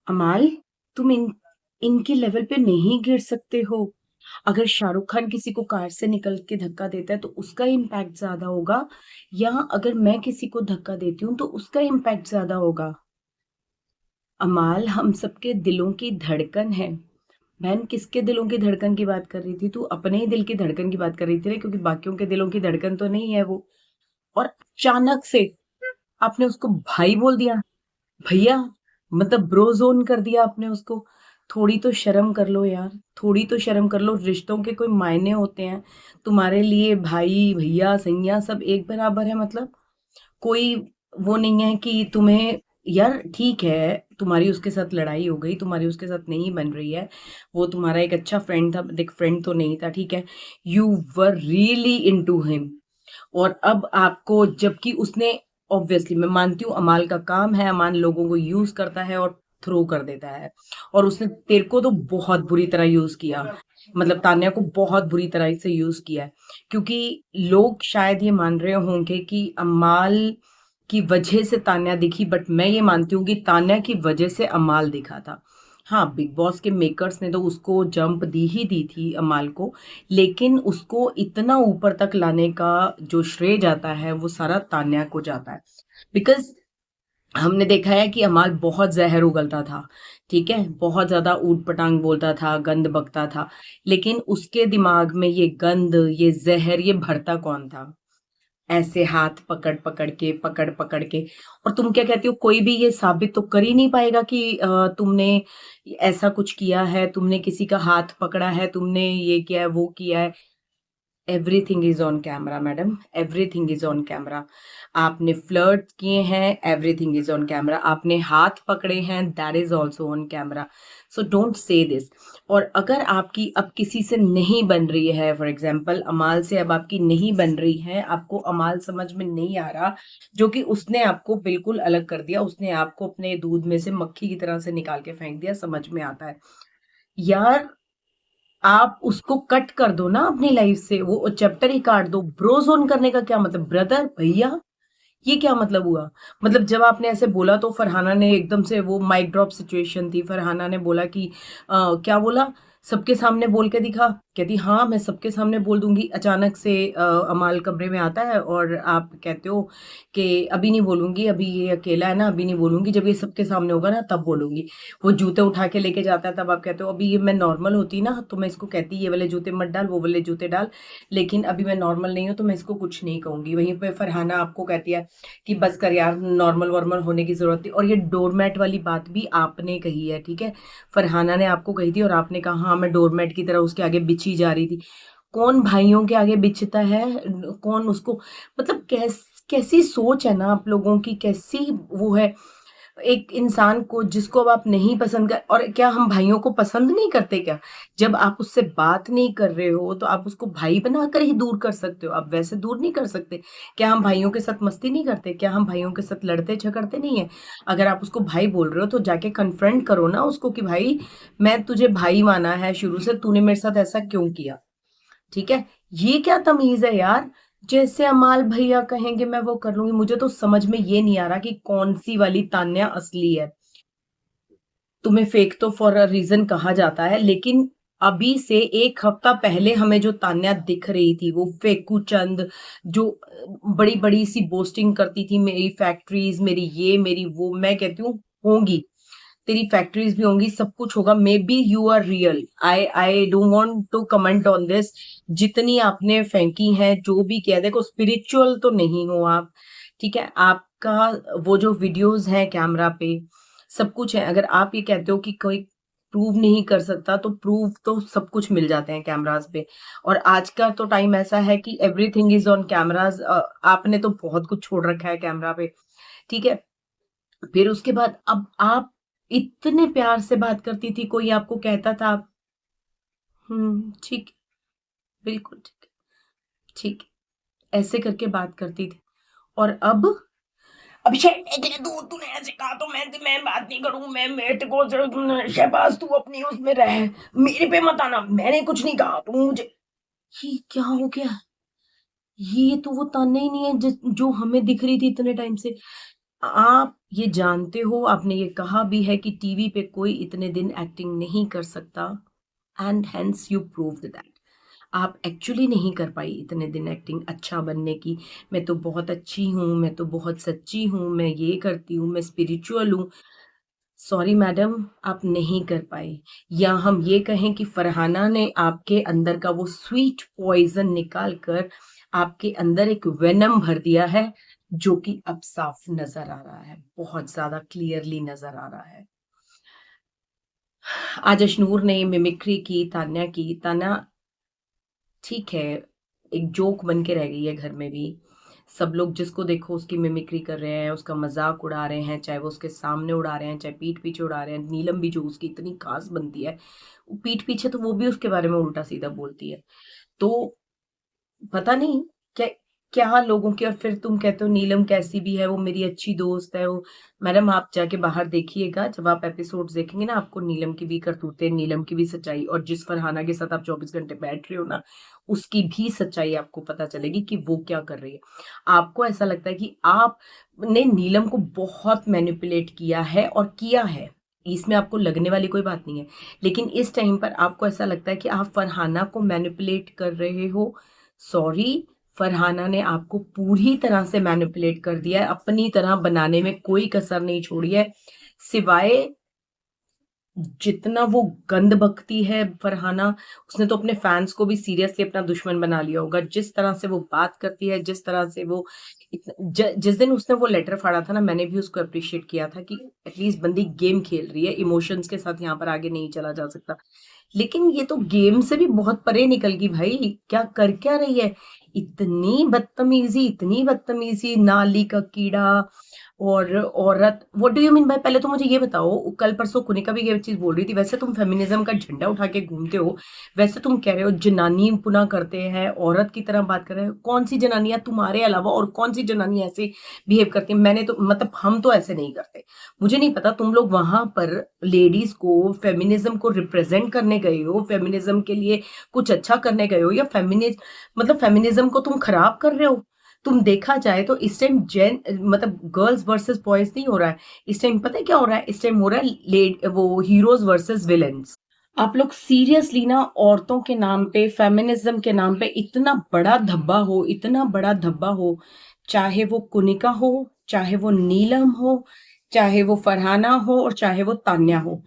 अमाल, तुम इनके लेवल पे नहीं गिर सकते हो। अगर शाहरुख खान किसी को कार से निकल के धक्का देता है तो उसका इम्पैक्ट ज्यादा होगा, या अगर मैं किसी को धक्का देती हूँ तो उसका इम्पैक्ट ज्यादा होगा। अमाल, हम सबके दिलों की धड़कन है। बहन, किसके दिलों की धड़कन की बात कर रही थी तू? अपने ही दिल की धड़कन की बात कर रही थी ना, क्योंकि बाकियों के दिलों की धड़कन तो नहीं है वो। और अचानक से आपने उसको भाई बोल दिया। भैया, मतलब ब्रो जोन कर दिया आपने उसको। थोड़ी तो शर्म कर लो यार, थोड़ी तो शर्म कर लो। रिश्तों के कोई मायने होते हैं? तुम्हारे लिए भाई भैया सैया सब एक बराबर है, मतलब कोई वो नहीं है कि तुम्हें। यार ठीक है, तुम्हारी उसके साथ लड़ाई हो गई, तुम्हारी उसके साथ नहीं बन रही है। वो तुम्हारा एक अच्छा फ्रेंड था, देख फ्रेंड तो नहीं था, ठीक है। You were really into him. और अब आपको, जबकि उसने, ऑब्वियसली मैं मानती हूँ अमाल का काम है, अमाल लोगों को यूज करता है और थ्रो कर देता है। और उसने तेरे को तो बहुत बुरी तरह यूज किया, मतलब तान्या को बहुत बुरी तरह से यूज किया है। क्योंकि लोग शायद ये मान रहे होंगे कि अमाल की वजह से तान्या दिखी, बट मैं ये मानती हूँ कि तान्या की वजह से अमाल दिखा था। हाँ, बिग बॉस के मेकर्स ने तो उसको जंप दी ही दी थी अमाल को, लेकिन उसको इतना ऊपर तक लाने का जो श्रेय जाता है वो सारा तान्या को जाता है। बिकॉज हमने देखा है कि अमाल बहुत जहर उगलता था, ठीक है, बहुत ज्यादा ऊट पटांग बोलता था, गंद बकता था। लेकिन उसके दिमाग में ये गंद, ये जहर, ये भरता कौन था? ऐसे हाथ पकड़ पकड़ पकड़ के। और तुम क्या कहती हो, कोई भी ये साबित तो कर ही नहीं पाएगा कि तुमने ऐसा कुछ किया है, तुमने किसी का हाथ पकड़ा है, तुमने ये किया है, वो किया है। Everything is on camera madam, everything is on camera. आपने फ्लर्ट किए हैं, एवरीथिंग इज ऑन कैमरा। आपने हाथ पकड़े हैं, that is also on camera. So don't say this. और अगर आपकी अब किसी से नहीं बन रही है, फॉर एग्जाम्पल अमाल से अब आपकी नहीं बन रही है, आपको अमाल समझ में नहीं आ रहा, जो कि उसने आपको बिल्कुल अलग कर दिया, उसने आपको अपने दूध में से मक्खी की तरह से निकाल के फेंक दिया, समझ में आता है यार। आप उसको कट कर दो ना अपनी लाइफ से, वो चैप्टर ही काट दो। ब्रो जोन करने का क्या मतलब? ब्रदर, भैया, ये क्या मतलब हुआ? मतलब जब आपने ऐसे बोला तो फरहाना ने एकदम से, वो माइक ड्रॉप सिचुएशन थी, फरहाना ने बोला कि क्या बोला, सबके सामने बोल के दिखा। कहती हाँ मैं सबके सामने बोल दूंगी। अचानक से अमाल कमरे में आता है और आप कहते हो कि अभी नहीं बोलूंगी, अभी ये अकेला है ना, अभी नहीं बोलूंगी, जब ये सबके सामने होगा ना तब बोलूंगी। वो जूते उठा के लेके जाता है, तब आप कहते हो अभी ये मैं नॉर्मल होती ना तो मैं इसको कहती ये वाले जूते मत डाल, वो वाले जूते डाल, लेकिन अभी मैं नॉर्मल नहीं हूं तो मैं इसको कुछ नहीं कहूंगी। वहीं पे फरहाना आपको कहती है कि बस कर यार, नॉर्मल वॉर्मल होने की जरूरत थी। और ये डोरमैट वाली बात भी आपने कही है, ठीक है, फरहाना ने आपको कही थी और आपने कहा हाँ मैं डोरमैट की तरह उसके आगे बिछी जा रही थी। कौन भाइयों के आगे बिछता है? कौन उसको, मतलब कैसी सोच है ना आप लोगों की, कैसी वो है। एक इंसान को जिसको अब आप नहीं पसंद कर, और क्या हम भाइयों को पसंद नहीं करते क्या? जब आप उससे बात नहीं कर रहे हो तो आप उसको भाई बनाकर ही दूर कर सकते हो, आप वैसे दूर नहीं कर सकते। क्या हम भाइयों के साथ मस्ती नहीं करते? क्या हम भाइयों के साथ लड़ते झगड़ते नहीं है? अगर आप उसको भाई बोल रहे हो तो जाके कन्फ्रंट करो ना उसको कि भाई, मैं तुझे भाई माना है शुरू से, तूने मेरे साथ ऐसा क्यों किया? ठीक है, ये क्या तमीज है यार? जैसे अमाल भैया कहेंगे मैं वो कर लूंगी। मुझे तो समझ में ये नहीं आ रहा कि कौन सी वाली तान्या असली है। तुम्हें फेक तो फॉर अ रीजन कहा जाता है, लेकिन अभी से एक हफ्ता पहले हमें जो तान्या दिख रही थी, वो फेकू चंद, जो बड़ी बड़ी सी बोस्टिंग करती थी, मेरी फैक्ट्रीज, मेरी ये मेरी वो, मैं कहती हूँ होंगी, तेरी फैक्ट्रीज भी होंगी, सब कुछ होगा, maybe you are real. I don't want to comment on this. जितनी आपने फेंकी है, जो भी किया, देखो स्पिरिचुअल तो नहीं हो आप, ठीक है। आपका वो जो वीडियोस हैं कैमरा पे, सब कुछ है। अगर आप ये कहते हो कि कोई प्रूव नहीं कर सकता, तो प्रूव तो सब कुछ मिल जाते हैं कैमरास पे। और आज का तो टाइम ऐसा है कि एवरीथिंग इज ऑन कैमरास। आपने तो बहुत कुछ छोड़ रखा है कैमरा पे, ठीक है। फिर उसके बाद अब आप इतने प्यार से बात करती थी, कोई आपको कहता था आप, ठीक है, बिल्कुल ठीक है, ठीक है, ऐसे करके बात करती थी। और अब अभिषेक देख ले, तू तूने ऐसे कहा तो मैं बात नहीं करूं, मैं मेरे को शहबाज तू अपनी उसमें रह, मेरे पे मत आना, मैंने कुछ नहीं कहा, तू मुझे। ये क्या हो गया? ये तो वो तान्या ही नहीं है जो हमें दिख रही थी इतने टाइम से। आप ये जानते हो, आपने ये कहा भी है कि टीवी पे कोई इतने दिन एक्टिंग नहीं कर सकता and hence you proved that. आप एक्चुअली नहीं कर पाई इतने दिन एक्टिंग अच्छा बनने की। मैं तो बहुत अच्छी हूँ, मैं तो बहुत सच्ची हूँ, मैं ये करती हूँ, मैं स्पिरिचुअल हूँ। सॉरी मैडम, आप नहीं कर पाई। या हम ये कहें कि फरहाना ने आपके अंदर का वो स्वीट पॉइजन निकाल कर आपके अंदर एक वेनम भर दिया है, जो कि अब साफ नजर आ रहा है, बहुत ज्यादा क्लियरली नजर आ रहा है। आज अशनूर ने मिमिक्री की तान्या की। तान्या ठीक है, एक जोक बन के रह गई है घर में भी। सब लोग जिसको देखो उसकी मिमिक्री कर रहे हैं, उसका मजाक उड़ा रहे हैं, चाहे वो उसके सामने उड़ा रहे हैं, चाहे पीठ पीछे उड़ा रहे हैं। नीलम भी जो उसकी इतनी खास बनती है, पीठ पीछे तो वो भी उसके बारे में उल्टा सीधा बोलती है। तो पता नहीं क्या क्या लोगों की। और फिर तुम कहते हो नीलम कैसी भी है, वो मेरी अच्छी दोस्त है वो। मैडम आप जाके बाहर देखिएगा, जब आप एपिसोड्स देखेंगे ना, आपको नीलम की भी करतूतें, नीलम की भी सच्चाई, और जिस फरहाना के साथ आप 24 घंटे बैठ रहे हो ना, उसकी भी सच्चाई आपको पता चलेगी कि वो क्या कर रही है। आपको ऐसा लगता है कि आपने नीलम को बहुत मैनिपुलेट किया है, और किया है, इसमें आपको लगने वाली कोई बात नहीं है। लेकिन इस टाइम पर आपको ऐसा लगता है कि आप फरहाना को मैनिपुलेट कर रहे हो। सॉरी, फरहाना ने आपको पूरी तरह से मैनिपुलेट कर दिया है, अपनी तरह बनाने में कोई कसर नहीं छोड़ी है। सिवाय जितना वो गंद बकती है फरहाना, उसने तो अपने फैंस को भी सीरियसली अपना दुश्मन बना लिया होगा। जिस तरह से वो बात करती है, जिस तरह से वो जिस दिन उसने वो लेटर फाड़ा था ना, मैंने भी उसको अप्रिशिएट किया था कि एटलीस्ट बंदी गेम खेल रही है, इमोशंस के साथ यहाँ पर आगे नहीं चला जा सकता। लेकिन ये तो गेम से भी बहुत परे निकल गई भाई। क्या कर क्या रही है, इतनी बदतमीजी, इतनी बदतमीजी, नाली का कीड़ा और औरत। व्हाट डू यू मीन भाई? पहले तो मुझे ये बताओ, कल परसों कुनिका भी ये चीज बोल रही थी, वैसे तुम फेमिनिज्म का झंडा उठा के घूमते हो, वैसे तुम कह रहे हो जनानी पुना करते हैं, औरत की तरह बात कर रहे हो। कौन सी जनानियां तुम्हारे अलावा और कौन सी जनानी ऐसे बिहेव करती है? मैंने तो मतलब हम तो ऐसे नहीं करते। मुझे नहीं पता, तुम लोग वहां पर लेडीज को, फेमिनिज्म को रिप्रेजेंट करने गए हो, फेमिनिज्म के लिए कुछ अच्छा करने गए हो, या मतलब फेमिनिज्म को तुम खराब कर रहे हो? तुम देखा जाए तो इस टाइम जेन मतलब गर्ल्स वर्सेस बॉयज नहीं हो रहा है। इस टाइम पता है क्या हो रहा है? इस टाइम हो रहा है वो हीरोज वर्सेस विलेन्स। आप लोग सीरियसली ना, औरतों के नाम पे, फेमिनिज्म के नाम पे इतना बड़ा धब्बा हो, इतना बड़ा धब्बा हो, चाहे वो कुनिका हो, चाहे वो नीलम हो, चाहे वो फरहाना हो, और चाहे वो तान्या हो।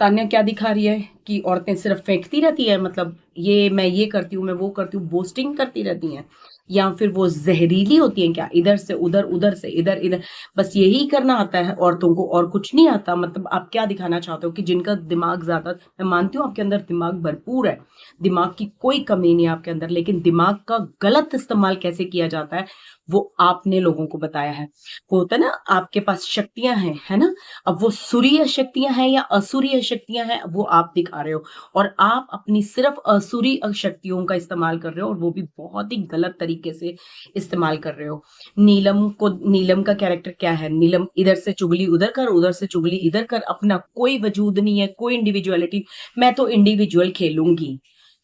तान्या क्या दिखा रही है कि औरतें सिर्फ फेंकती रहती है, मतलब ये मैं ये करती हूँ, मैं वो करती हूँ, बोस्टिंग करती रहती हैं। या फिर वो जहरीली होती हैं क्या, इधर से उधर, उधर से इधर, इधर, बस यही करना आता है औरतों को और कुछ नहीं आता? मतलब आप क्या दिखाना चाहते हो कि जिनका दिमाग ज्यादा, मैं मानती हूँ आपके अंदर दिमाग भरपूर है, दिमाग की कोई कमी नहीं है आपके अंदर, लेकिन दिमाग का गलत इस्तेमाल कैसे किया जाता है वो आपने लोगों को बताया है। वो होता है ना, आपके पास शक्तियां हैं, है ना? अब वो सूर्य शक्तियां हैं या असुरीय शक्तियां हैं, वो आप दिखा रहे हो। और आप अपनी सिर्फ असुरी शक्तियों का इस्तेमाल कर रहे हो, और वो भी बहुत ही गलत तरीके से इस्तेमाल कर रहे हो। नीलम का कैरेक्टर क्या है? नीलम इधर से चुगली उधर कर, उधर से चुगली इधर कर, अपना कोई वजूद नहीं है, कोई इंडिविजुअलिटी। मैं तो इंडिविजुअल खेलूंगी।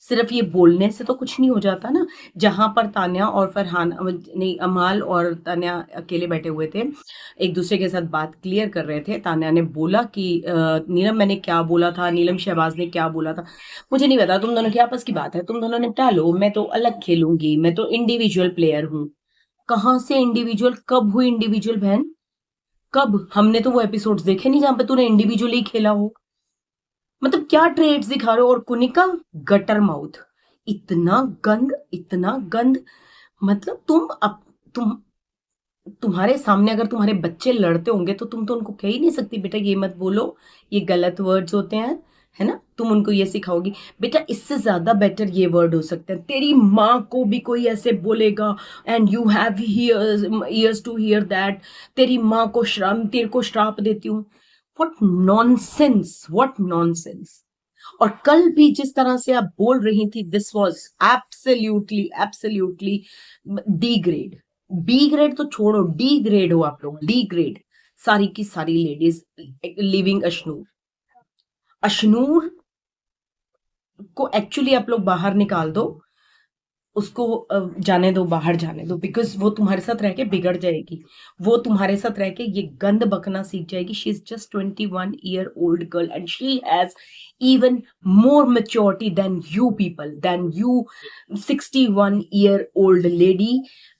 सिर्फ ये बोलने से तो कुछ नहीं हो जाता ना। जहां पर तान्या और फरहान नहीं, अमाल और तान्या अकेले बैठे हुए थे, एक दूसरे के साथ बात क्लियर कर रहे थे। तान्या ने बोला कि नीलम मैंने क्या बोला था, नीलम शहबाज ने क्या बोला था, मुझे नहीं पता, तुम दोनों की आपस की बात है, तुम दोनों निपटा लो, मैं तो अलग खेलूंगी, मैं तो इंडिविजुअल प्लेयर हूँ। कहाँ से इंडिविजुअल? कब हुई इंडिविजुअल बहन? कब? हमने तो वो एपिसोड्स देखे नहीं जहां पे तूने इंडिविजुअली खेला हो। मतलब क्या ट्रेड्स दिखा रहे हो? और कुनिका, गटर माउथ, इतना गंद, इतना गंद। मतलब तुम तुम्हारे सामने अगर तुम्हारे बच्चे लड़ते होंगे तो तुम तो उनको कह ही नहीं सकती बेटा ये मत बोलो, ये गलत वर्ड्स होते हैं, है ना? तुम उनको ये सिखाओगी बेटा इससे ज्यादा बेटर ये वर्ड हो सकते हैं, तेरी माँ को भी कोई ऐसे बोलेगा and you have ears to hear that, तेरी माँ को श्राप, तेरे को श्राप देती हूँ। What nonsense, what nonsense. और कल भी जिस तरह से आप बोल रही थी, this was absolutely absolutely D grade. B grade तो छोड़ो, डी ग्रेड हो आप लोग, डी ग्रेड। सारी की सारी लेडीज लिविंग अशनूर। अशनूर को एक्चुअली आप लोग बाहर निकाल दो। उसको जाने दो, बाहर जाने दो, बिकॉज वो तुम्हारे साथ रह के बिगड़ जाएगी। वो तुम्हारे साथ रह के ये गंद बकना सीख जाएगी। She is just 21-year-old girl and she has even more maturity than you people, than you 61-year-old lady.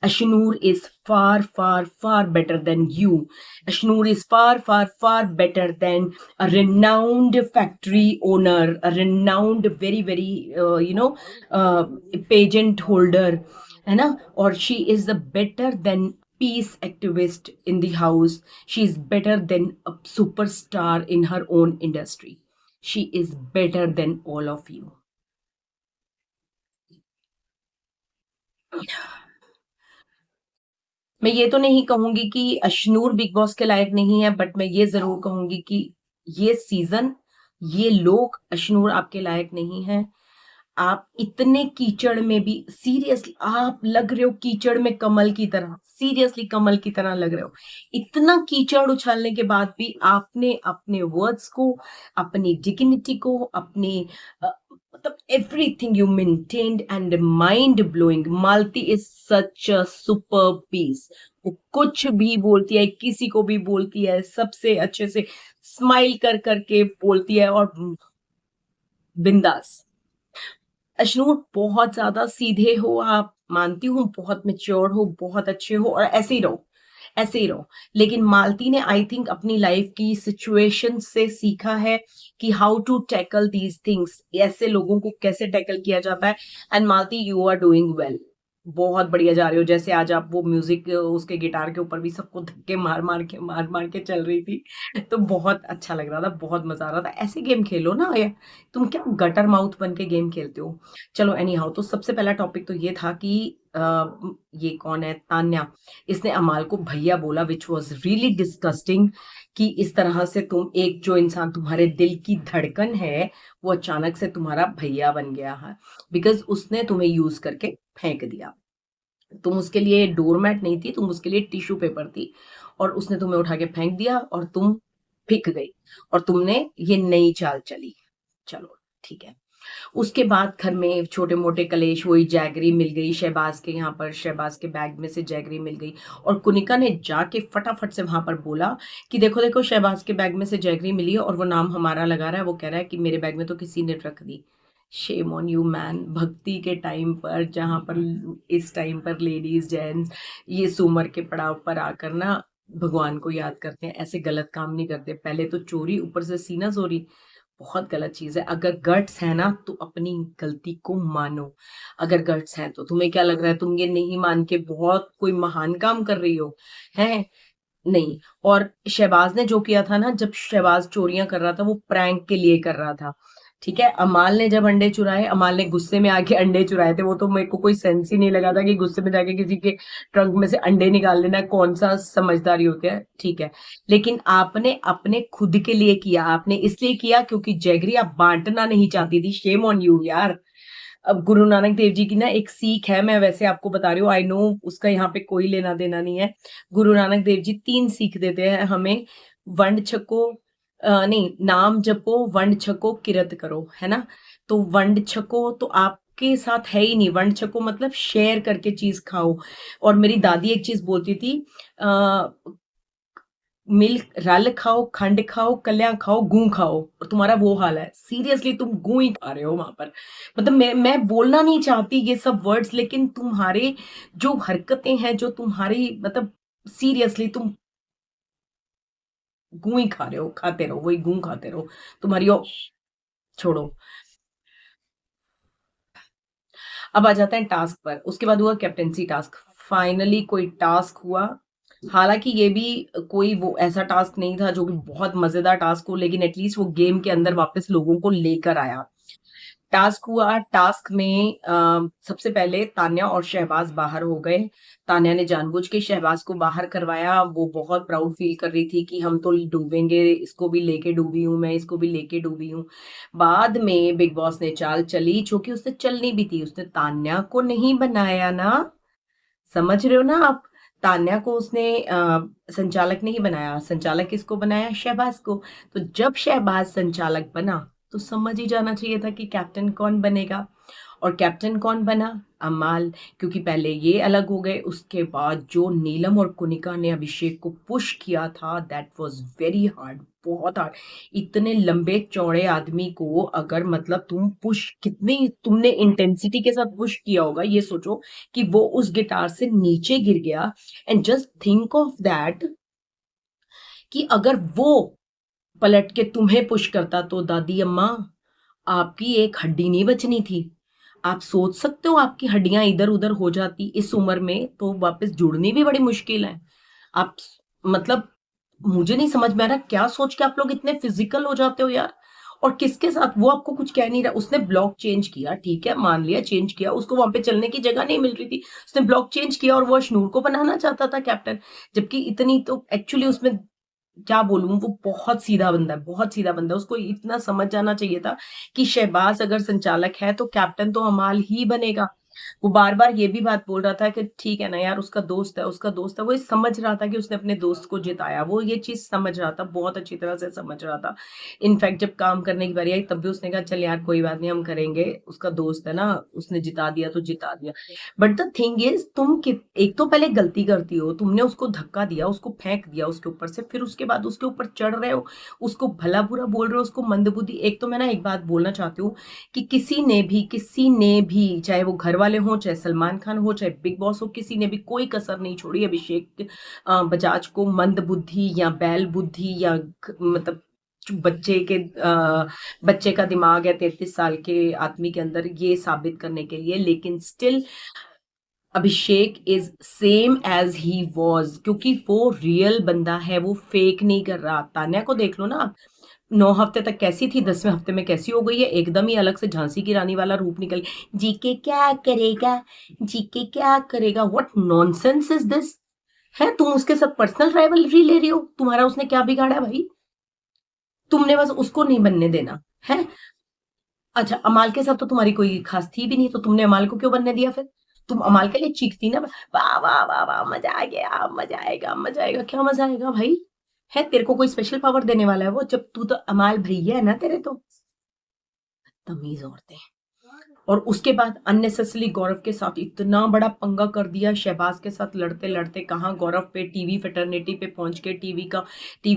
Ashnur is far, far, far better than you. Ashnur is far, far, far better than a renowned factory owner, a renowned, very, very, pageant holder, है ना। और she is the better than peace activist in the house. She is better than a superstar in her own industry. She is better than all of you. मैं ये तो नहीं कहूंगी कि Ashnoor big boss के लायक नहीं है, बट मैं ये जरूर कहूंगी कि ये सीजन, ये लोग अशनूर आपके लायक नहीं है। आप इतने कीचड़ में भी सीरियसली आप लग रहे हो कीचड़ में कमल की तरह, सीरियसली कमल की तरह लग रहे हो। इतना कीचड़ उछालने के बाद भी आपने अपने वर्ड्स को, अपनी डिग्निटी को, अपने मतलब everything you maintained and mind blowing. Malti is such a super piece. वो कुछ भी बोलती है, किसी को भी बोलती है, सबसे अच्छे से स्माइल कर करके बोलती है और बिंदास। अशनूर बहुत ज्यादा सीधे हो आप, मानती हूँ, बहुत मेच्योर हो, बहुत अच्छे हो, और ऐसे ही रहो, ऐसे ही रहो। लेकिन मालती ने आई थिंक अपनी लाइफ की सिचुएशन से सीखा है कि how to tackle these things, ऐसे लोगों को कैसे टैकल किया जाता है। And Malti, you are doing well, बहुत बढ़िया जा रहे हो। जैसे आज आप वो म्यूजिक, उसके गिटार के ऊपर भी सबको धक्के मार मार के चल रही थी, तो बहुत अच्छा लग रहा था, बहुत मजा आ रहा था। ऐसे गेम खेलो ना यार, तुम क्या गटर माउथ बन के गेम खेलते हो। चलो एनी हाउ, तो सबसे पहला टॉपिक तो ये था कि ये कौन है, तान्या, इसने अमाल को भैया बोला, विच वॉज रियली डिस्गस्टिंग। कि इस तरह से तुम, एक जो इंसान तुम्हारे दिल की धड़कन है, वो अचानक से तुम्हारा भैया बन गया है, बिकॉज उसने तुम्हें यूज करके फेंक दिया। तुम उसके लिए डोरमैट नहीं थी, तुम उसके लिए टिश्यू पेपर थी, और उसने तुम्हें उठा के फेंक दिया और तुम बिक गई, और तुमने ये नई चाल चली। चलो ठीक है। उसके बाद घर में छोटे मोटे कलेश, वही जैगरी मिल गई शहबाज के यहाँ पर, शहबाज के बैग में से जैगरी मिल गई, और कुनिका ने जाके फटाफट से वहां पर बोला कि देखो देखो, शहबाज के बैग में से जैगरी मिली है और वो नाम हमारा लगा रहा है, वो कह रहा है कि मेरे बैग में तो किसी ने रख दी। Shame on you man. भक्ति के टाइम पर, जहां पर इस टाइम पर लेडीज जेंट्स ये सुमर के पड़ाव पर आकर ना भगवान को याद करते हैं, ऐसे गलत काम नहीं करते। पहले तो चोरी, ऊपर से सीना चोरी, बहुत गलत चीज है। अगर गट्स है ना तो अपनी गलती को मानो। अगर गट्स है तो तुम्हें क्या लग रहा है, तुम ये नहीं मान के बहुत कोई महान काम कर रही हो, है? नहीं। और शहबाज ने जो किया था ना, जब शहबाज चोरियां कर रहा था, वो प्रैंक के लिए कर रहा था। ठीक है। अमाल ने जब अंडे चुराए, अमाल ने गुस्से में आके अंडे चुराए थे, वो तो मेरे को कोई सेंस ही नहीं लगा था कि गुस्से में जाके किसी के ट्रंक में से अंडे निकाल लेना कौन सा समझदारी होती है। ठीक है। लेकिन आपने अपने खुद के लिए किया, आपने इसलिए किया क्योंकि जैगरी आप बांटना नहीं चाहती थी। शेम ऑन यू यार। अब गुरु नानक देव जी की ना एक सीख है, मैं वैसे आपको बता रही हूँ, आई नो उसका यहाँ पे कोई लेना देना नहीं है। गुरु नानक देव जी 3 सीख देते हैं हमें। वंड छको, नहीं, नाम जपो, वंड छको, किरत करो, है ना। तो वंड छको तो आपके साथ है ही नहीं, वंड छको मतलब शेयर करके चीज खाओ। और मेरी दादी एक चीज बोलती थी, मिल रल खाओ, खंड खाओ, कल्या खाओ, गू खाओ, और तुम्हारा वो हाल है। सीरियसली तुम गू ही खा रहे हो वहां पर। मतलब मैं बोलना नहीं चाहती ये सब वर्ड्स, लेकिन तुम्हारे जो हरकतें हैं, जो तुम्हारी मतलब सीरियसली तुम गू ही खा रहे हो, खाते रहो, वही गू खाते रहो। तुम्हारी छोड़ो। अब आ जाते हैं टास्क पर। उसके बाद हुआ कैप्टेंसी टास्क। फाइनली कोई टास्क हुआ। हालांकि ये भी कोई वो ऐसा टास्क नहीं था जो कि बहुत मजेदार टास्क हो, लेकिन एटलीस्ट वो गेम के अंदर वापस लोगों को लेकर आया। टास्क हुआ। टास्क में सबसे पहले तान्या और शहबाज बाहर हो गए। तान्या ने जानबूझ के शहबाज को बाहर करवाया। वो बहुत प्राउड फील कर रही थी कि हम तो डूबेंगे, इसको भी लेके डूबी हूं मैं, इसको भी लेके डूबी हूँ। बाद में बिग बॉस ने चाल चली, जो कि उसने चलनी भी थी। उसने तान्या को नहीं बनाया ना, समझ रहे हो ना आप। तान्या को उसने संचालक नहीं बनाया। संचालक किसको बनाया? शहबाज को। तो जब शहबाज संचालक बना, तो समझ ही जाना चाहिए था कि कैप्टन कौन बनेगा। और कैप्टन कौन बना? अमाल। क्योंकि पहले ये अलग हो गए, उसके बाद जो नीलम और कुनिका ने अभिषेक को पुश किया था, दैट वाज वेरी हार्ड, बहुत हार्ड। इतने लंबे चौड़े आदमी को अगर मतलब तुम पुश, कितनी तुमने इंटेंसिटी के साथ पुश किया होगा, ये सोचो कि वो उस गिटार से नीचे गिर गया। And just think of that कि अगर वो पलट के तुम्हें पुश करता तो दादी अम्मा, आपकी एक हड्डी नहीं बचनी थी। आप सोच सकते हो आपकी हड्डियां इधर उधर हो जाती इस उम्र में, तो वापस जुड़नी भी बड़ी मुश्किल है। आप मतलब मुझे नहीं समझ में आ रहा क्या सोच के आप लोग इतने फिजिकल हो जाते हो यार। और किसके साथ? वो आपको कुछ कह नहीं रहा, उसने ब्लॉक चेंज किया, ठीक है मान लिया चेंज किया, उसको वहां पे चलने की जगह नहीं मिल रही थी, उसने ब्लॉक चेंज किया और वो अशनूर को बनाना चाहता था कैप्टन। जबकि इतनी तो एक्चुअली उसमें क्या बोलूं, वो बहुत सीधा बंदा है, बहुत सीधा बंदा है। उसको इतना समझ जाना चाहिए था कि शहबाज अगर संचालक है तो कैप्टन तो अमाल ही बनेगा। वो बार बार ये भी बात बोल रहा था कि ठीक है ना यार, उसका दोस्त है, उसका दोस्त है। वो ये समझ रहा था कि उसने अपने दोस्त को जिताया, वो ये चीज समझ रहा था, बहुत अच्छी तरह से समझ रहा था। इनफैक्ट जब काम करने की बारी आई तब भी उसने कहा चल यार कोई बात नहीं, हम करेंगे, उसका दोस्त है ना, उसने जिता दिया तो जिता दिया। बट द थिंग इज, एक तो पहले गलती करती हो, तुमने उसको धक्का दिया, उसको फेंक दिया उसके ऊपर से, फिर उसके बाद उसके ऊपर चढ़ रहे हो, उसको भला बुरा बोल रहे हो, उसको मंदबुद्धि। एक तो मैं ना एक बात बोलना चाहती हूँ कि किसी ने भी चाहे वो घर वाले हों, चाहे सलमान खान हो, चाहे बिग बॉस हो, किसी ने भी कोई कसर नहीं छोड़ी अभिषेक बजाज को मंद बुद्धि या बैल बुद्धि या मतलब बच्चे के बच्चे का दिमाग है 33 साल के आदमी के अंदर, ये साबित करने के लिए। लेकिन still Abhishek is same as he was, क्योंकि वो रियल बंदा है, वो फेक नहीं कर रहा। तान्या को देख लो ना आप, 9 हफ्ते तक कैसी थी, 10वें हफ्ते में कैसी हो गई है, एकदम ही अलग से झांसी की रानी वाला रूप निकल। जीके क्या करेगा, जीके क्या करेगा, व्हाट नॉनसेंस इज दिस? है तुम उसके साथ पर्सनल राइवलरी ले रही हो? तुम्हारा उसने क्या बिगाड़ा भाई? तुमने बस उसको नहीं बनने देना है। अच्छा, अमाल के साथ तो तुम्हारी कोई खास थी भी नहीं, तो तुमने अमाल को क्यों बनने दिया फिर? तुम अमाल के लिए चीखती ना, वाह वाह वाह वाह, मजा आ गया, मजा आएगा, मजा आएगा। क्या मजा आएगा भाई? है तेरे को कोई स्पेशल पावर देने वाला है वो? जब तू तो अमाल भैया है ना तेरे तो। तमीज औरतें। और उसके बाद अननेसेसरली गौरव के साथ इतना बड़ा पंगा कर दिया, शहबाज के साथ लड़ते लड़ते कहाँ गौरव पे टीवी फेटर्निटी पे पहुंच के, टीवी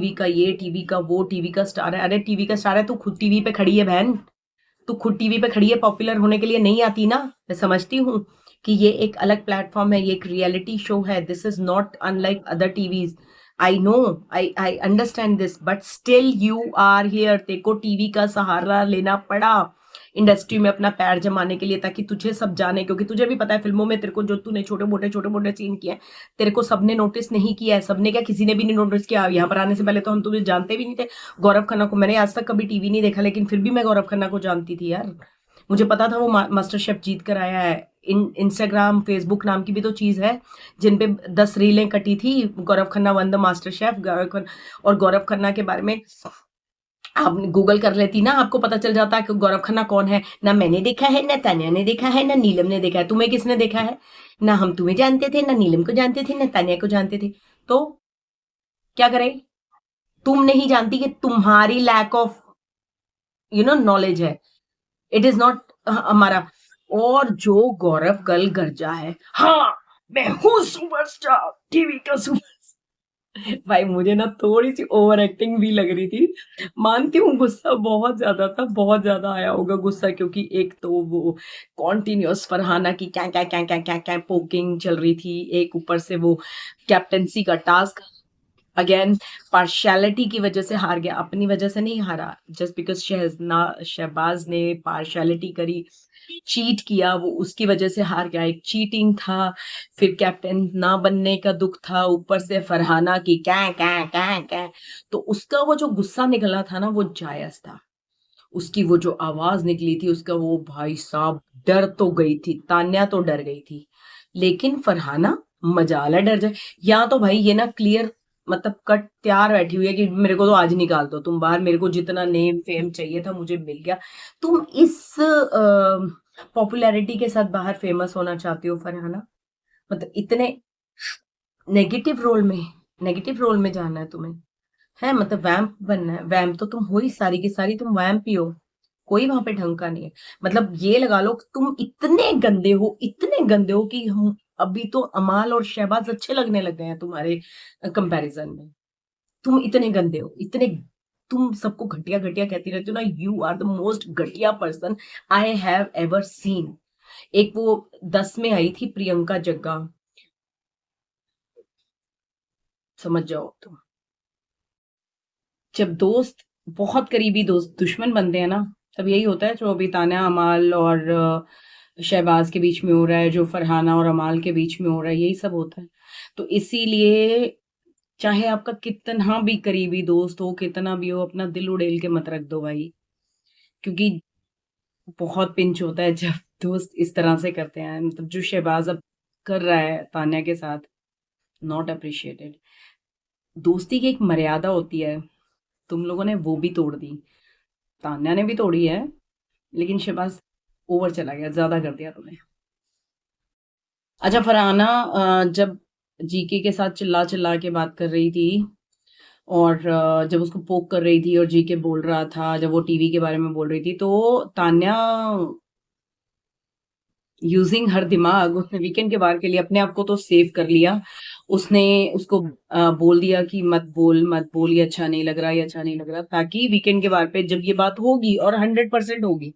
का ये, टीवी का वो, टीवी का स्टार है। अरे टीवी का स्टार है, तू खुद टीवी पे खड़ी है बहन, तू खुद टीवी पे खड़ी है, पॉपुलर होने के लिए नहीं आती ना। मैं समझती हूँ कि ये एक अलग प्लेटफॉर्म है, ये एक रियलिटी शो है, this is not unlike other TVs. I know, I understand this, but still you are here. तेरे को टीवी का सहारा लेना पड़ा इंडस्ट्री में अपना पैर जमाने के लिए, ताकि तुझे सब जाने, क्योंकि तुझे भी पता है फिल्मों में तेरे को जो तूने छोटे मोटे सीन किए हैं, तेरे को सबने नोटिस नहीं किया है। सबने क्या, किसी ने भी नहीं नोटिस किया। यहाँ पर आने से पहले तो हम तुझे जानते भी नहीं थे। गौरव खन्ना को मैंने आज तक कभी टीवी नहीं देखा, लेकिन फिर भी मैं गौरव खन्ना को जानती थी यार। मुझे पता था वो मास्टर शेफ जीत कर आया है। इंस्टाग्राम फेसबुक नाम की भी तो चीज है जिन पे 10 रीलें कटी थी, Gaurav Khanna won the MasterChef. और गौरव खन्ना के बारे में आप गूगल कर लेती ना, आपको पता चल जाता कि गौरव खन्ना कौन है। ना मैंने देखा है, ना तान्या ने देखा है, ना नीलम ने देखा है। तुम्हें किसने देखा है? ना हम तुम्हें जानते थे, ना नीलम को जानते थे, ना तान्या को जानते थे। तो क्या करें? तुम नहीं जानती कि तुम्हारी लैक ऑफ नॉलेज है, इट इज नॉट हमारा। और जो गौरव कल गरजा है, हाँ मैं हूँ सुपरस्टार, टीवी का सुपर। भाई मुझे ना थोड़ी सी ओवर एक्टिंग भी लग रही थी, मानती हूँ गुस्सा बहुत ज्यादा था, बहुत ज्यादा आया होगा गुस्सा, क्योंकि एक तो वो कॉन्टिन्यूअस फरहाना की क्या क्या क्या क्या क्या क्या पोकिंग चल रही थी, एक ऊपर से वो कैप्टेंसी का टास्क। अगेन पार्शियलिटी की वजह से हार गया, अपनी वजह से नहीं हारा, जस्ट बिकॉज शहबाज ने पार्शियलिटी करी, चीट किया, वो उसकी वजह से हार गया। एक चीटिंग था, फिर कैप्टन ना बनने का दुख था, ऊपर से फरहाना की क्या क्या क्या क्या। तो उसका वो जो गुस्सा निकला था ना, वो जायज था। उसकी वो जो आवाज निकली थी, उसका वो भाई साहब, डर तो गई थी, तान्या तो डर गई थी, लेकिन फरहाना मजाला डर जाए। या तो भाई ये ना क्लियर मतलब कट तैयार बैठी हुई है कि मेरे को तो आज निकाल दो तुम बाहर, मेरे को जितना नेम फेम चाहिए था मुझे मिल गया। तुम इस पॉपुलैरिटी के साथ बाहर फेमस होना चाहती हो फरहाना? मतलब इतने नेगेटिव रोल में, जाना है तुम्हें? है मतलब वैम्प बनना है? वैम्प तो तुम हो ही, सारी की सारी तुम वैम्प ही हो। कोई वहां पे ढंग का नहीं है। मतलब ये लगा लो कि तुम इतने गंदे हो कि हम अभी तो अमाल और शहबाज अच्छे लगने लग गए हैं तुम्हारे कंपैरिजन में। तुम इतने गंदे हो, इतने, तुम सबको घटिया घटिया कहती रहती हो ना। यू आर द मोस्ट घटिया person I have ever seen. एक वो 10 में आई थी प्रियंका जग्गा, समझ जाओ तुम। जब दोस्त, बहुत करीबी दोस्त दुश्मन बनते हैं ना, तब यही होता है जो अभी तान्या अमाल और शहबाज के बीच में हो रहा है, जो फरहाना और अमाल के बीच में हो रहा है, यही सब होता है। तो इसीलिए चाहे आपका कितना भी करीबी दोस्त हो, कितना भी हो, अपना दिल उड़ेल के मत रख दो भाई। क्योंकि बहुत पिंच होता है जब दोस्त इस तरह से करते हैं। मतलब जो शहबाज अब कर रहा है तान्या के साथ, नॉट अप्रिशिएटेड। दोस्ती की एक मर्यादा होती है, तुम लोगों ने वो भी तोड़ दी। तान्या ने भी तोड़ी है, लेकिन शहबाज ओवर चला गया, ज्यादा कर दिया तुमने। अच्छा, फरहाना जब जीके के साथ चिल्ला चिल्ला के बात कर रही थी, और जब उसको पोक कर रही थी और जीके बोल रहा था, जब वो टीवी के बारे में बोल रही थी, तो तान्या यूजिंग हर दिमाग, उसने वीकेंड के बार के लिए अपने आप को तो सेव कर लिया। उसने उसको बोल दिया कि मत बोल मत बोल, ये अच्छा नहीं लग रहा, ये अच्छा नहीं लग रहा, ताकि वीकेंड के बार पे जब ये बात होगी, और 100% होगी,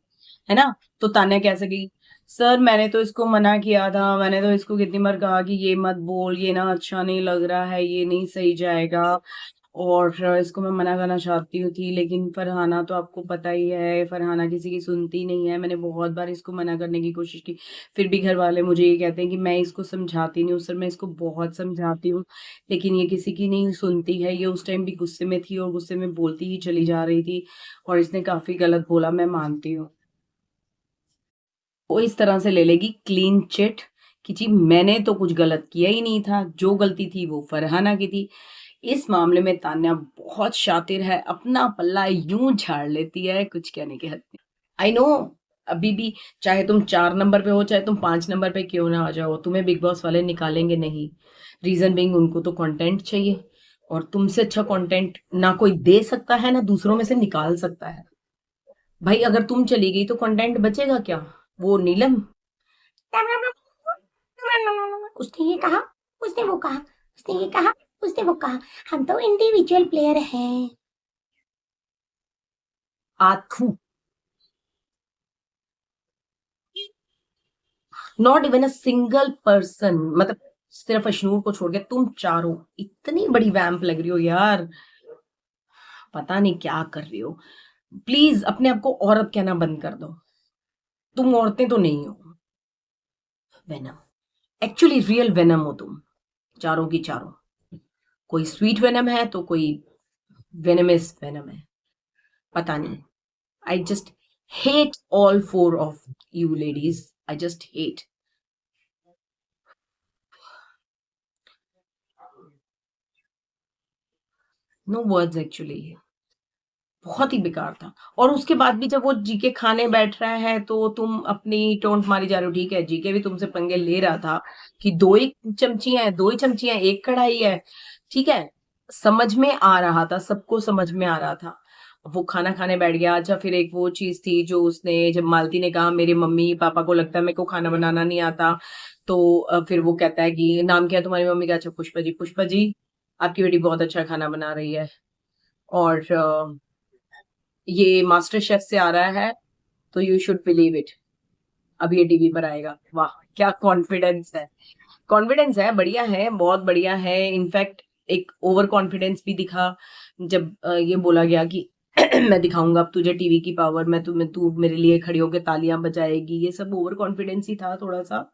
है ना, तो तान्या कह सकेगी, सर मैंने तो इसको मना किया था, मैंने तो इसको कितनी बार कहा कि ये मत बोल, ये ना अच्छा नहीं लग रहा है, ये नहीं सही जाएगा, और इसको मैं मना करना चाहती हूँ थी, लेकिन फरहाना तो आपको पता ही है, फरहाना किसी की सुनती नहीं है, मैंने बहुत बार इसको मना करने की कोशिश की, फिर भी घर वाले मुझे ये कहते हैं कि मैं इसको समझाती नहीं हूँ। सर मैं इसको बहुत समझाती हूँ, लेकिन ये किसी की नहीं सुनती है। ये उस टाइम भी गुस्से में थी और गुस्से में बोलती ही चली जा रही थी, और इसने काफी गलत बोला, मैं मानती हूँ। वो इस तरह से ले लेगी क्लीन चिट कि जी मैंने तो कुछ गलत किया ही नहीं था, जो गलती थी वो फरहाना की थी। इस मामले में तान्या बहुत शातिर है, अपना पल्ला यूं झाड़ लेती है, कुछ कहने की हद नहीं। आई नो, अभी भी चाहे तुम 4 नंबर पे हो, चाहे तुम 5 नंबर पे क्यों ना आ जाओ, तुम्हें बिग बॉस वाले निकालेंगे नहीं। रीजन बिंग उनको तो कंटेंट चाहिए, और तुमसे अच्छा कंटेंट ना कोई दे सकता है, ना दूसरों में से निकाल सकता है। भाई अगर तुम चली गई तो कंटेंट बचेगा क्या? वो नीलम, उसने ये कहा, उसने वो कहा, उसने ये कहा, उसने वो कहा, हम तो इंडिविजुअल प्लेयर हैं। Although, not even a single person, मतलब सिर्फ अशनूर को छोड़ के तुम चारों इतनी बड़ी वैम्प लग रही हो यार, पता नहीं क्या कर रही हो। प्लीज अपने आप को औरत कहना बंद कर दो, तुम औरतें तो नहीं हो। वेनम, एक्चुअली रियल वेनम हो तुम, चारों की चारों। कोई स्वीट वेनम है तो कोई वेनमस वेनम है, पता नहीं। I just hate all four of you ladies, I just hate. No words actually, बहुत ही बेकार था। और उसके बाद भी जब वो जीके खाने बैठ रहा है, तो तुम अपनी टोंट मारी जा रहे हो। ठीक है, जीके भी तुमसे पंगे ले रहा था कि दो ही चमचियां हैं, दो ही चमचियां, एक कढ़ाई है, ठीक है, समझ में आ रहा था, सबको समझ में आ रहा था। वो खाना खाने बैठ गया। अच्छा, फिर एक वो चीज थी जो उसने, जब मालती ने कहा मेरे मम्मी पापा को लगता है मेरे को खाना बनाना नहीं आता, तो फिर वो कहता है कि नाम क्या है तुम्हारी मम्मी का? अच्छा, पुष्पा जी। पुष्पा जी, आपकी बेटी बहुत अच्छा खाना बना रही है, और ये मास्टर शेफ से आ रहा है, तो यू शुड बिलीव इट, अब ये टीवी पर आएगा। वाह, क्या कॉन्फिडेंस है! कॉन्फिडेंस है, बढ़िया है, बहुत बढ़िया है। इनफैक्ट एक ओवर कॉन्फिडेंस भी दिखा जब ये बोला गया कि मैं दिखाऊंगा अब तुझे टीवी की पावर, मैं तुम्हें, तू मेरे लिए खड़ी होकर तालियां बजाएगी, ये सब ओवर कॉन्फिडेंस ही था, थोड़ा सा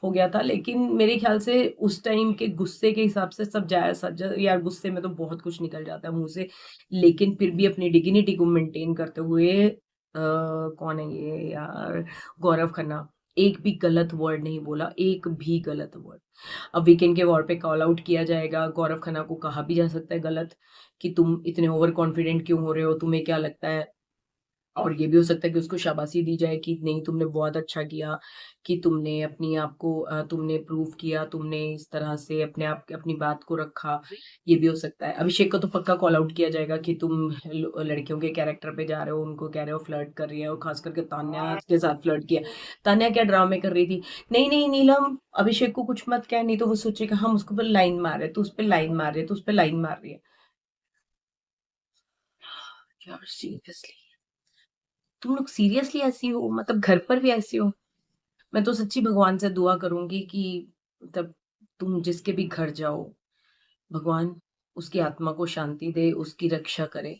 हो गया था। लेकिन मेरे ख्याल से उस टाइम के गुस्से के हिसाब से सब जायज सच, यार गुस्से में तो बहुत कुछ निकल जाता है मुंह से, लेकिन फिर भी अपनी डिग्निटी को मेंटेन करते हुए, कौन है ये यार, गौरव खन्ना, एक भी गलत वर्ड नहीं बोला, एक भी गलत वर्ड। अब वीकेंड के वॉर पे कॉल आउट किया जाएगा, गौरव खन्ना को कहा भी जा सकता है गलत कि तुम इतने ओवर कॉन्फिडेंट क्यों हो रहे हो, तुम्हें क्या लगता है। और ये भी हो सकता है कि उसको शाबाशी दी जाए कि नहीं तुमने बहुत अच्छा किया, कि तुमने अपनी आप को तुमने प्रूव किया, तुमने इस तरह से अपनी बात को रखा, ये भी हो सकता है। अभिषेक को तो पक्का कॉल आउट किया जाएगा कि तुम लड़कियों के कैरेक्टर पे जा रहे हो, उनको कह रहे हो फ्लर्ट कर रही है और खास करके तान्या के साथ फ्लर्ट किया। तान्या क्या ड्रामे कर रही थी, नहीं, नहीं नीलम अभिषेक को कुछ मत कह, नहीं तो वो सोचेगा हम उसके ऊपर लाइन मार रहे हैं, तू उस पे लाइन मार रही है, तू उस पे लाइन मार रही है। यार सीरियसली, तुम लोग सीरियसली ऐसी हो? मतलब घर पर भी ऐसी हो? मैं तो सच्ची भगवान से दुआ करूंगी कि मतलब तुम जिसके भी घर जाओ, भगवान उसकी आत्मा को शांति दे, उसकी रक्षा करे।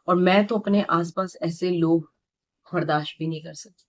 और मैं तो अपने आसपास ऐसे लोग बर्दाश्त भी नहीं कर सकती।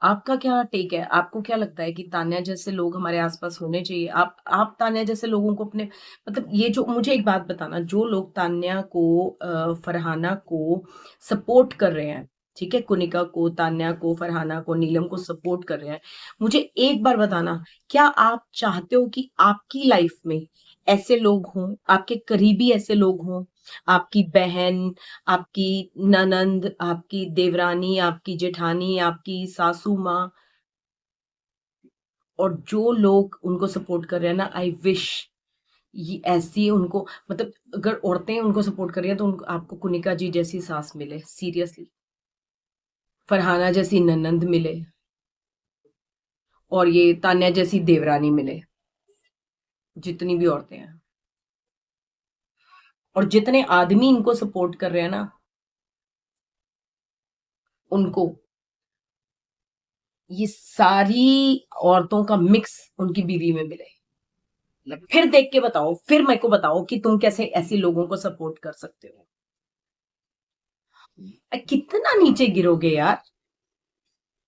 आपका क्या टेक है? आपको क्या लगता है कि तान्या जैसे लोग हमारे आसपास होने चाहिए? आप तान्या जैसे लोगों को अपने मतलब ये जो मुझे एक बात बताना, जो लोग तान्या को फरहाना को सपोर्ट कर रहे हैं, ठीक है? कुनिका को, तान्या को, फरहाना को, नीलम को सपोर्ट कर रहे हैं। मुझे एक बार बताना, क्या आप चाहते हो कि आपकी लाइफ में ऐसे लोग हों, आपके करीबी ऐसे लोग हों, आपकी बहन, आपकी ननंद, आपकी देवरानी, आपकी जेठानी, आपकी सासू माँ, और जो लोग उनको सपोर्ट कर रहे हैं ना, आई विश ये ऐसी उनको मतलब अगर औरतें उनको सपोर्ट कर रही हैं तो उनको आपको कुनिका जी जैसी सास मिले, सीरियसली। फरहाना जैसी ननंद मिले और ये तान्या जैसी देवरानी मिले, जितनी भी औरतें हैं। और जितने आदमी इनको सपोर्ट कर रहे हैं ना, उनको ये सारी औरतों का मिक्स उनकी बीवी में मिले। फिर देख के बताओ, फिर मेरे को बताओ कि तुम कैसे ऐसे लोगों को सपोर्ट कर सकते हो। कितना नीचे गिरोगे यार?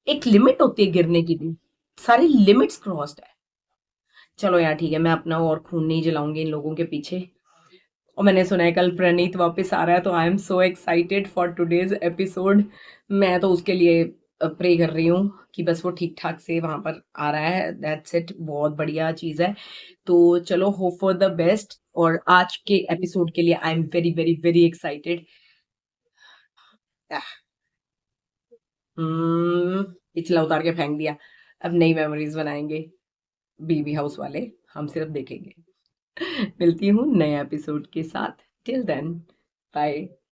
एक लिमिट होती है गिरने की भी, सारी लिमिट्स क्रॉस्ड है। चलो यार ठीक है, मैं अपना और खून नहीं जलाऊंगी इन लोगों के पीछे। और मैंने सुना है कल प्रणीत वापस आ रहा है, तो I am so excited for today's episode. मैं तो उसके लिए प्रे कर रही हूँ कि बस वो ठीक ठाक से वहां पर आ रहा है, दैट्स इट। बहुत बढ़िया चीज है। तो चलो, होप फॉर द बेस्ट। और आज के एपिसोड के लिए I am very very very excited. पिछला उतार के फेंक दिया। अब नई मेमोरीज बनाएंगे बीबी हाउस वाले, हम सिर्फ देखेंगे। मिलती हूँ नए एपिसोड के साथ। Till then, bye.